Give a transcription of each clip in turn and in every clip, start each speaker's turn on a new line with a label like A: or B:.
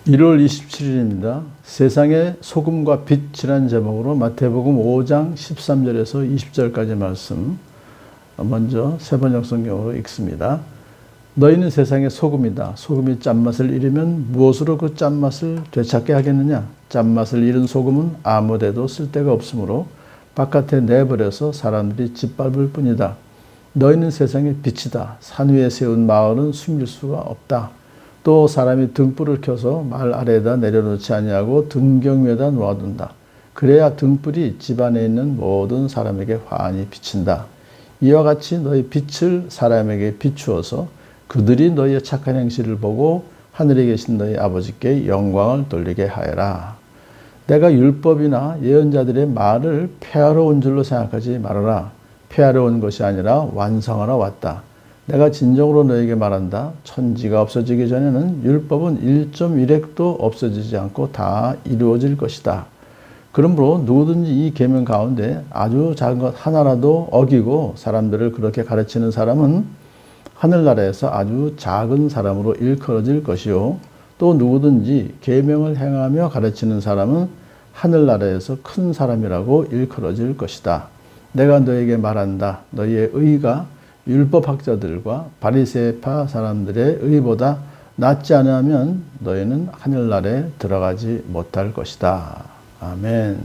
A: 1월 27일입니다. 세상의 소금과 빛이라는 제목으로 마태복음 5장 13절에서 20절까지 말씀, 먼저 세번역 성경으로 읽습니다. 너희는 세상의 소금이다. 소금이 짠맛을 잃으면 무엇으로 그 짠맛을 되찾게 하겠느냐? 짠맛을 잃은 소금은 아무데도 쓸데가 없으므로 바깥에 내버려서 사람들이 짓밟을 뿐이다. 너희는 세상의 빛이다. 산 위에 세운 마을은 숨길 수가 없다. 또 사람이 등불을 켜서 말 아래에다 내려놓지 아니하고 등경 위에다 놓아둔다. 그래야 등불이 집 안에 있는 모든 사람에게 환히 비친다. 이와 같이 너희 빛을 사람에게 비추어서 그들이 너희의 착한 행실을 보고 하늘에 계신 너희 아버지께 영광을 돌리게 하여라. 내가 율법이나 예언자들의 말을 폐하러 온 줄로 생각하지 말아라. 폐하러 온 것이 아니라 완성하러 왔다. 내가 진정으로 너에게 말한다. 천지가 없어지기 전에는 율법은 1.1획도 없어지지 않고 다 이루어질 것이다. 그러므로 누구든지 이 계명 가운데 아주 작은 것 하나라도 어기고 사람들을 그렇게 가르치는 사람은 하늘나라에서 아주 작은 사람으로 일컬어질 것이요. 또 누구든지 계명을 행하며 가르치는 사람은 하늘나라에서 큰 사람이라고 일컬어질 것이다. 내가 너에게 말한다. 너희의 의가 율법학자들과 바리새파 사람들의 의보다 낫지 않으면 너희는 하늘나라에 들어가지 못할 것이다. 아멘.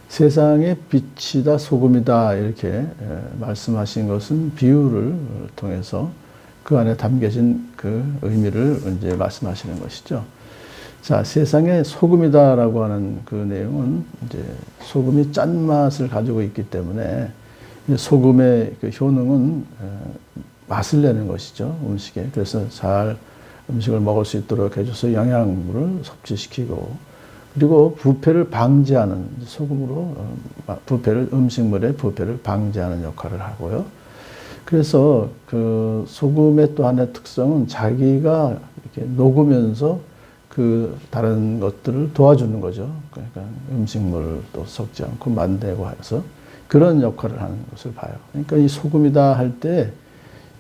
A: 세상의 빛이다 소금이다 이렇게 말씀하신 것은 비유를 통해서 그 안에 담겨진 그 의미를 이제 말씀하시는 것이죠. 자, 세상의 소금이다라고 하는 그 내용은 이제 소금이 짠맛을 가지고 있기 때문에 소금의 그 효능은 맛을 내는 것이죠, 음식에. 그래서 잘 음식을 먹을 수 있도록 해줘서 영양분을 섭취시키고, 그리고 부패를 방지하는, 소금으로 음식물의 부패를 방지하는 역할을 하고요. 그래서 그 소금의 또 하나의 특성은 자기가 이렇게 녹으면서 그 다른 것들을 도와주는 거죠. 그러니까 음식물도 썩지 않고 만들고 해서 그런 역할을 하는 것을 봐요. 그러니까 이 소금이다 할 때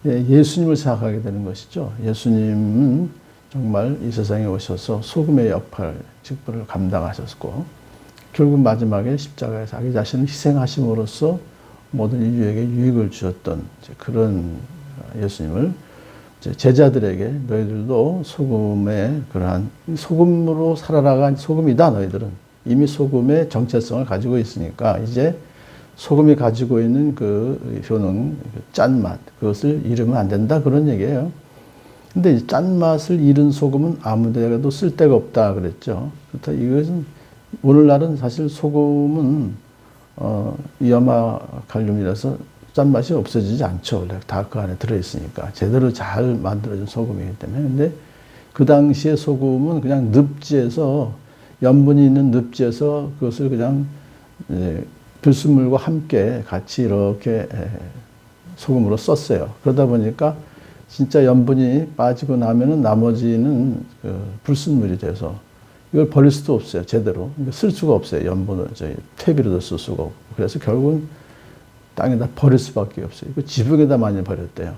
A: 예수님을 생각하게 되는 것이죠. 예수님은 정말 이 세상에 오셔서 소금의 역할, 직분을 감당하셨고, 결국 마지막에 십자가에 자기 자신을 희생하심으로써 모든 인류에게 유익을 주셨던 그런 예수님을 제자들에게 너희들도 소금의 그러한 소금으로 살아라가 소금이다. 너희들은 이미 소금의 정체성을 가지고 있으니까 이제 소금이 가지고 있는 그 효능, 짠맛, 그것을 잃으면 안 된다. 그런 얘기예요. 근데 짠맛을 잃은 소금은 아무 데가도 쓸데가 없다. 그랬죠. 그렇다. 이것은, 오늘날은 사실 소금은, 염화 칼륨이라서 짠맛이 없어지지 않죠. 원래 다 그 안에 들어있으니까. 제대로 잘 만들어진 소금이기 때문에. 근데 그 당시에 소금은 그냥 늪지에서, 염분이 있는 늪지에서 그것을 그냥, 불순물과 함께 같이 이렇게 소금으로 썼어요. 그러다 보니까 진짜 염분이 빠지고 나면은 나머지는 그 불순물이 돼서 이걸 버릴 수도 없어요. 제대로. 쓸 수가 없어요. 염분을 퇴비로도 쓸 수가 없고. 그래서 결국은 땅에다 버릴 수밖에 없어요. 이거 지붕에다 많이 버렸대요.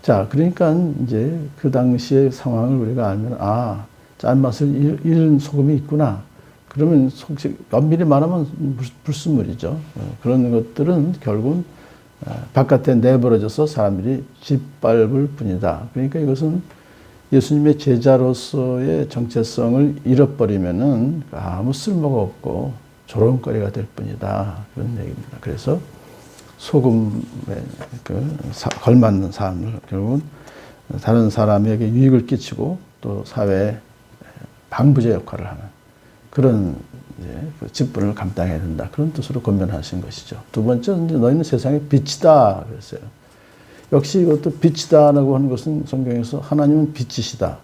A: 자, 그러니까 이제 그 당시의 상황을 우리가 알면, 아, 짠맛을 잃은 소금이 있구나. 그러면 엄밀히 말하면 불순물이죠. 그런 것들은 결국은 바깥에 내버려져서 사람들이 짓밟을 뿐이다. 그러니까 이것은 예수님의 제자로서의 정체성을 잃어버리면은 아무 쓸모가 없고 조롱거리가 될 뿐이다. 그런 얘기입니다. 그래서 소금에 걸맞는 삶을 결국은 다른 사람에게 유익을 끼치고 또 사회에 방부제 역할을 하는 그런 그 직분을 감당해야 된다. 그런 뜻으로 권면하신 것이죠. 두 번째는 너희는 세상의 빛이다 그랬어요. 역시 이것도 빛이다라고 하는 것은 성경에서 하나님은 빛이시다.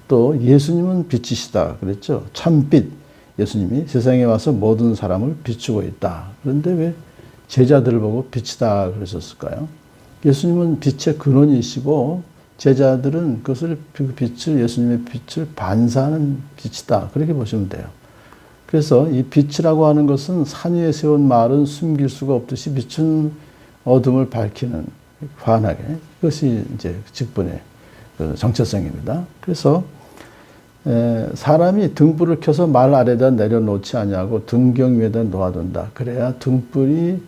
A: 또 예수님은 빛이시다 그랬죠. 참빛. 예수님이 세상에 와서 모든 사람을 비추고 있다. 그런데 왜 제자들을 보고 빛이다 그러셨을까요? 예수님은 빛의 근원이시고 제자들은 그것을, 그 빛을, 예수님의 빛을 반사하는 빛이다. 그렇게 보시면 돼요. 그래서 이 빛이라고 하는 것은 산 위에 세운 말은 숨길 수가 없듯이 빛은 어둠을 밝히는, 환하게. 그것이 이제 직분의 그 정체성입니다. 그래서 사람이 등불을 켜서 말 아래다 내려놓지 아니하고 등경 위에다 놓아둔다. 그래야 등불이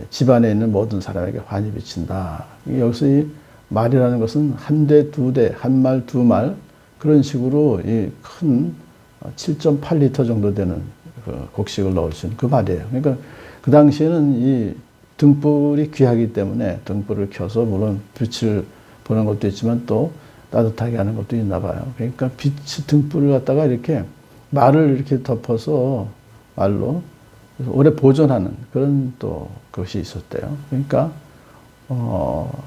A: 집안에 있는 모든 사람에게 환히 비친다. 여기서 이 말이라는 것은 한 대, 두 대, 한 말, 두 말 그런 식으로 이 큰 7.8리터 정도 되는 그 곡식을 넣을 수 있는 그 말이에요. 그러니까 그 당시에는 이 등불이 귀하기 때문에 등불을 켜서 물론 빛을 보는 것도 있지만 또 따뜻하게 하는 것도 있나 봐요. 그러니까 등불을 갖다가 이렇게 말을 이렇게 덮어서 말로 오래 보존하는 그런 또 것이 있었대요. 그러니까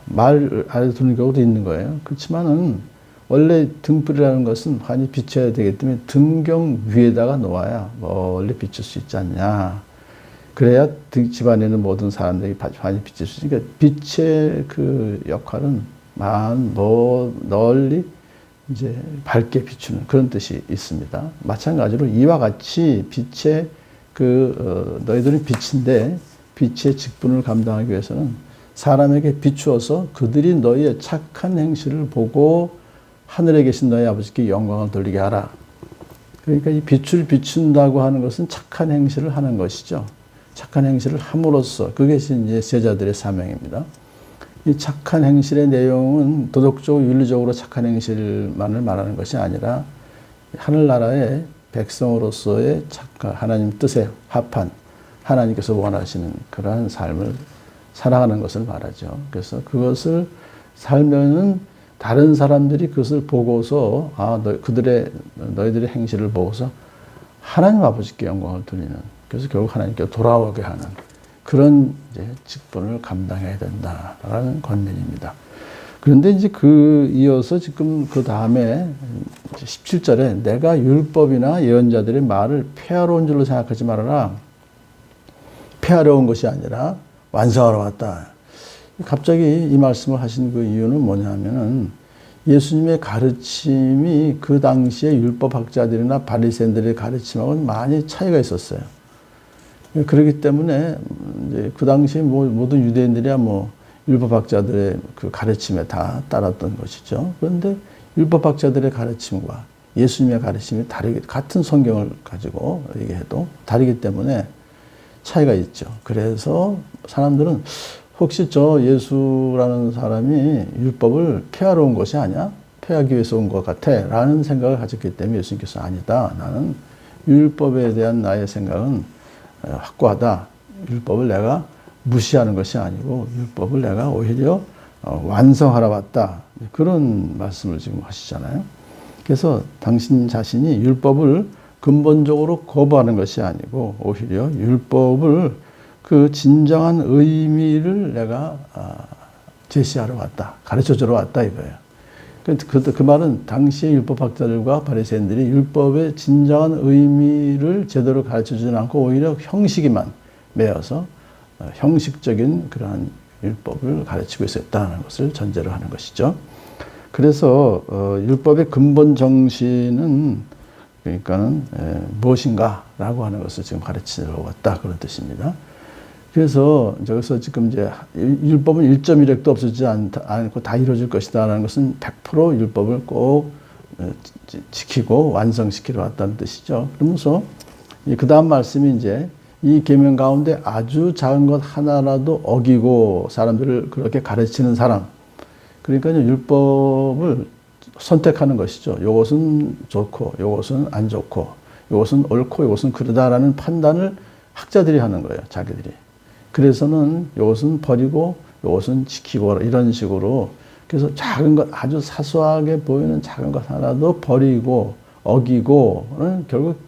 A: 말 아래 두는 경우도 있는 거예요. 그렇지만은 원래 등불이라는 것은 환히 비춰야 되기 때문에 등경 위에다가 놓아야 멀리 비출 수 있지 않냐. 그래야 집안에 있는 모든 사람들이 환히 비칠 수 있으니까 빛의 그 역할은 널리 이제 밝게 비추는 그런 뜻이 있습니다. 마찬가지로 이와 같이 빛의 너희들은 빛인데 빛의 직분을 감당하기 위해서는 사람에게 비추어서 그들이 너희의 착한 행실을 보고 하늘에 계신 너희 아버지께 영광을 돌리게 하라. 그러니까 이 빛을 비춘다고 하는 것은 착한 행실을 하는 것이죠. 착한 행실을 함으로써 그것이 이제 제자들의 사명입니다. 이 착한 행실의 내용은 도덕적으로 윤리적으로 착한 행실만을 말하는 것이 아니라 하늘나라의 백성으로서의 착한 하나님 뜻에 합한 하나님께서 원하시는 그러한 삶을 살아가는 것을 말하죠. 그래서 그것을 살면은 다른 사람들이 그것을 보고서 너희들의 행실을 보고서 하나님 아버지께 영광을 돌리는, 그래서 결국 하나님께 돌아오게 하는 그런 이제 직분을 감당해야 된다라는 권면입니다. 그런데 이제 이어서 지금 그 다음에 17절에 내가 율법이나 예언자들의 말을 폐하러 온 줄로 생각하지 말아라. 폐하러 온 것이 아니라 완성하러 왔다. 갑자기 이 말씀을 하신 그 이유는 뭐냐면은 예수님의 가르침이 그 당시에 율법학자들이나 바리새인들의 가르침하고는 많이 차이가 있었어요. 그렇기 때문에 이제 그 당시 모든 유대인들이야 율법학자들의 그 가르침에 다 따랐던 것이죠. 그런데 율법학자들의 가르침과 예수님의 가르침이 같은 성경을 가지고 얘기해도 다르기 때문에 차이가 있죠. 그래서 사람들은 혹시 저 예수라는 사람이 율법을 폐하러 온 것이 아니야? 폐하기 위해서 온 것 같아. 라는 생각을 가졌기 때문에 예수님께서 아니다. 나는 율법에 대한 나의 생각은 확고하다. 율법을 내가 무시하는 것이 아니고 율법을 내가 오히려 완성하러 왔다. 그런 말씀을 지금 하시잖아요. 그래서 당신 자신이 율법을 근본적으로 거부하는 것이 아니고 오히려 율법을 그 진정한 의미를 내가 제시하러 왔다. 가르쳐주러 왔다 이거예요. 그 말은 당시의 율법학자들과 바리새인들이 율법의 진정한 의미를 제대로 가르쳐주지 않고 오히려 형식에만 매여서 형식적인 그러한 율법을 가르치고 있었다는 것을 전제로 하는 것이죠. 그래서 율법의 근본 정신은 그러니까는 무엇인가라고 하는 것을 지금 가르치러 왔다 그런 뜻입니다. 그래서 저기서 지금 이제 율법은 1.1획도 없어지지 않고 다 이루어질 것이다라는 것은 100% 율법을 꼭 지키고 완성시키러 왔다는 뜻이죠. 그러면서 그 다음 말씀이 이제 이 계명 가운데 아주 작은 것 하나라도 어기고 사람들을 그렇게 가르치는 사람, 그러니까 율법을 선택하는 것이죠. 이것은 좋고 이것은 안 좋고 이것은 옳고 이것은 그러다라는 판단을 학자들이 하는 거예요. 자기들이. 그래서는 이것은 버리고 이것은 지키고 이런 식으로, 그래서 작은 것, 아주 사소하게 보이는 작은 것 하나도 버리고 어기고는 결국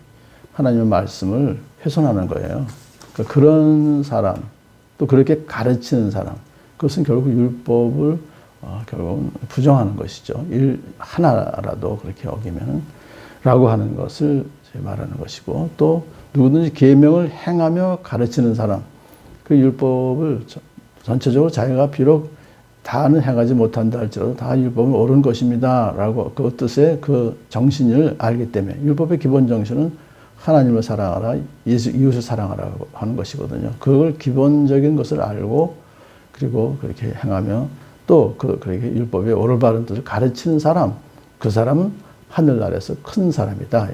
A: 하나님의 말씀을 훼손하는 거예요. 그러니까 그런 사람, 또 그렇게 가르치는 사람, 그것은 결국 율법을 결국은 부정하는 것이죠. 하나라도 그렇게 어기면 라고 하는 것을 말하는 것이고, 또 누구든지 계명을 행하며 가르치는 사람, 그 율법을 전체적으로 자기가 비록 다는 행하지 못한다 할지라도 다 율법은 옳은 것입니다 라고 그 뜻의 그 정신을 알기 때문에, 율법의 기본 정신은 하나님을 사랑하라, 이웃을 사랑하라고 하는 것이거든요. 그걸 기본적인 것을 알고 그리고 그렇게 행하며 또 그렇게 율법의 옳은 바른 뜻을 가르치는 사람, 그 사람은 하늘나라에서 큰 사람이다.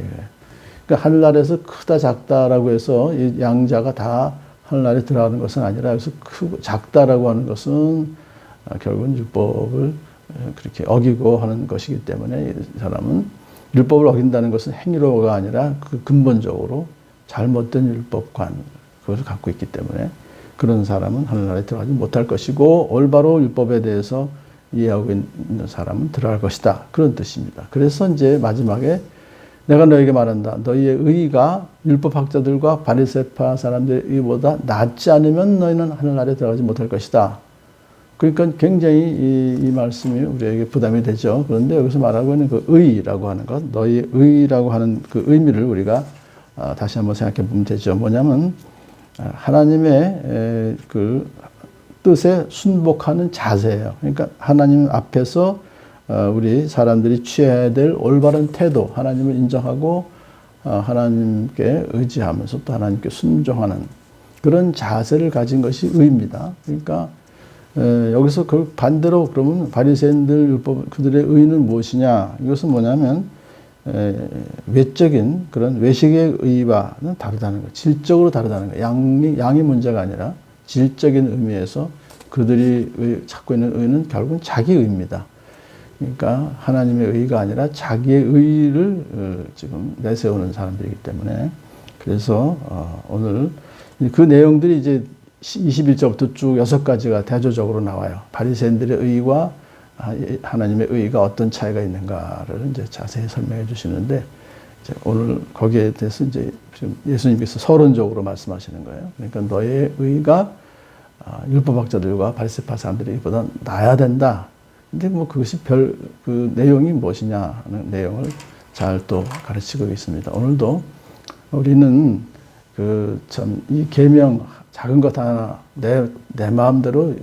A: 그러니까 하늘나라에서 크다 작다라고 해서 이 양자가 다 하늘나라에 들어가는 것은 아니라 여기서 작다라고 하는 것은 결국은 율법을 그렇게 어기고 하는 것이기 때문에 이 사람은 율법을 어긴다는 것은 행위로가 아니라 그 근본적으로 잘못된 율법관 그것을 갖고 있기 때문에 그런 사람은 하늘나라에 들어가지 못할 것이고 올바로 율법에 대해서 이해하고 있는 사람은 들어갈 것이다. 그런 뜻입니다. 그래서 이제 마지막에 내가 너에게 말한다. 너희의 의의가 율법학자들과 바리새파 사람들의 의의보다 낫지 않으면 너희는 하늘나라에 들어가지 못할 것이다. 그러니까 굉장히 이 말씀이 우리에게 부담이 되죠. 그런데 여기서 말하고 있는 그 의의라고 하는 것, 너희의 의의라고 하는 그 의미를 우리가 다시 한번 생각해 보면 되죠. 뭐냐면 하나님의 그 뜻에 순복하는 자세예요. 그러니까 하나님 앞에서 우리 사람들이 취해야 될 올바른 태도, 하나님을 인정하고 하나님께 의지하면서 또 하나님께 순종하는 그런 자세를 가진 것이 의입니다. 그러니까 여기서 그 반대로 그러면 바리새인들 율법 그들의 의는 무엇이냐? 이것은 뭐냐면 외적인 그런 외식의 의와는 다르다는 거예요. 질적으로 다르다는 거예요. 양이 문제가 아니라 질적인 의미에서 그들이 찾고 있는 의는 결국은 자기 의입니다. 그러니까 하나님의 의가 아니라 자기의 의를 지금 내세우는 사람들이기 때문에 그래서 오늘 그 내용들이 이제 21절부터 쭉 6가지가 대조적으로 나와요. 바리새인들의 의와 하나님의 의가 어떤 차이가 있는가를 이제 자세히 설명해 주시는데 이제 오늘 거기에 대해서 이제 지금 예수님께서 서론적으로 말씀하시는 거예요. 그러니까 너의 의가 율법학자들과 바리새파 사람들의 의보다 나아야 된다. 근데 뭐 그것이 그 내용이 무엇이냐 하는 내용을 잘 또 가르치고 있습니다. 오늘도 우리는 이 계명 작은 것 하나 내 마음대로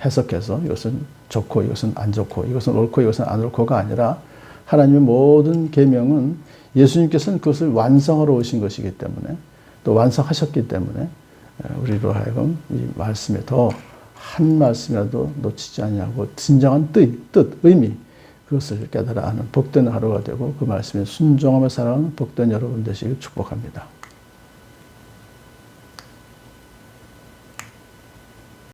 A: 해석해서 이것은 좋고 이것은 안 좋고 이것은 옳고 이것은 안 옳고가 아니라 하나님의 모든 계명은 예수님께서는 그것을 완성하러 오신 것이기 때문에 또 완성하셨기 때문에 우리로 하여금 이 말씀에 더 한 말씀이라도 놓치지 않냐고 진정한 뜻, 의미 그것을 깨달아 아는 복된 하루가 되고 그 말씀에 순종하며 살아가는 복된 여러분 되시길 축복합니다.